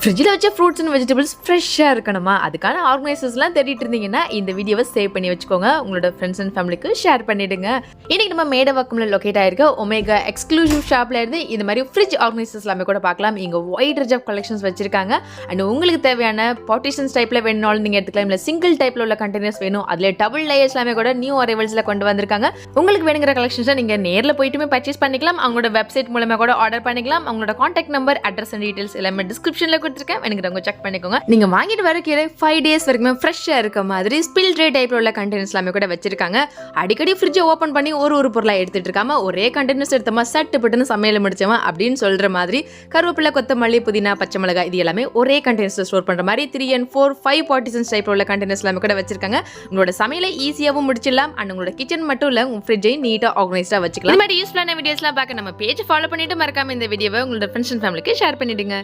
ஃப்ரிட்ஜில் வச்ச fruits and vegetables ஃப்ரெஷ்ஷாக இருக்கணுமா? அதுக்கான ஆர்கனைசர்ஸ்லாம் தேடிட்டு இருந்தீங்கன்னா இந்த வீடியோவை சேவ் பண்ணி வச்சுக்கோங்க. உங்களோட ஃப்ரெண்ட்ஸ் அண்ட் ஃபேமிலிக்கு ஷேர் பண்ணிவிடுங்க. இன்றைக்கி நம்ம மேடவாக்கமில் லொக்கேட் ஆகிருக்க ஒமேகா எக்ஸ்க்ளூசிவ் ஷாப்பில் இருந்து இந்த மாதிரி ஃப்ரிட்ஜ் ஆர்கனைசர்ஸ் எல்லாமே கூட பார்க்கலாம். இங்கே ஒயிட் ரேஞ்ச் ஆஃப் கலெக்ஷன்ஸ் வச்சிருக்காங்க. அண்ட் உங்களுக்கு தேவையான பார்ட்டிஷன்ஸ் டைப்பில் வேணும்னாலும் நீங்கள் எடுத்துக்கலாம். இல்லை சிங்கிள் டைப்பில் உள்ள கண்டெய்னர்ஸ் வேணும், அதில் டபுள் லேயர்ஸ் எல்லாமே கூட நியூ அரைவல்ஸில் கொண்டு வந்திருக்காங்க. உங்களுக்கு வேணுங்கிற கலெக்ஷன்ஸை நீங்கள் நேரில் போயிட்டுமே பர்ச்சேஸ் பண்ணிக்கலாம். அவங்களோட வெப்சைட் மூலமாக கூட ஆர்டர் பண்ணிக்கலாம். அவங்களோட contact number, address and details எல்லாமே டிஸ்கிரிப்ஷனில் கொடுத்துருக்கேன். எனக்கு செக் பண்ணிக்கோங்க. நீங்க வாங்கிட்டு வர கீழே 5 days வரைக்குமே ஃப்ரெஷ்ஷா இருக்க மாதிரி ஸ்பில் ட்ரே டைப்ல உள்ள கண்டெய்னர்ஸ் எல்லாமே கூட வச்சிருக்காங்க. அடிக்கடி ஃப்ரிட்ஜை ஓபன் பண்ணி ஒரு பொருளா எடுத்துட்டு இருக்காம ஒரே கண்டெய்னர்ஸ் எடுத்தமா சட்டு பட்டுன்னு சமையல முடிச்சமா அப்படின்னு சொல்ற மாதிரி கருவேப்பிலை, கொத்தமல்லி, புதினா, பச்சை மிளகாய் இது எல்லாமே ஒரே கண்டெய்னர்ஸ்ல ஸ்டோர் பண்ற மாதிரி 3 and 4, 5 பார்ட்டிஷன்ஸ் டைப்ல உள்ள கண்டெய்னர்ஸ் எல்லாமே கூட வச்சிருக்காங்க. உங்களோட சமையலை ஈஸியாவும் முடிச்சிடலாம். அண்ட் உங்களோட கிச்சன் மட்டும் இல்ல உங்க ஃப்ரிட்ஜை நீட்டா ஆர்கனைஸ்டா வச்சுக்கலாம். இந்த மாதிரி யூஸ்ஃபுல்லான வீடியோஸ்லாம் பார்க்க நம்ம பேஜ் ஃபாலோ பண்ணிட்டு மறக்காம இந்த வீடியோவை உங்களோட ஃப்ரெண்ட்ஸ் அண்ட் ஃபேமிலிக்கு ஷேர் பண்ணிடுங்க.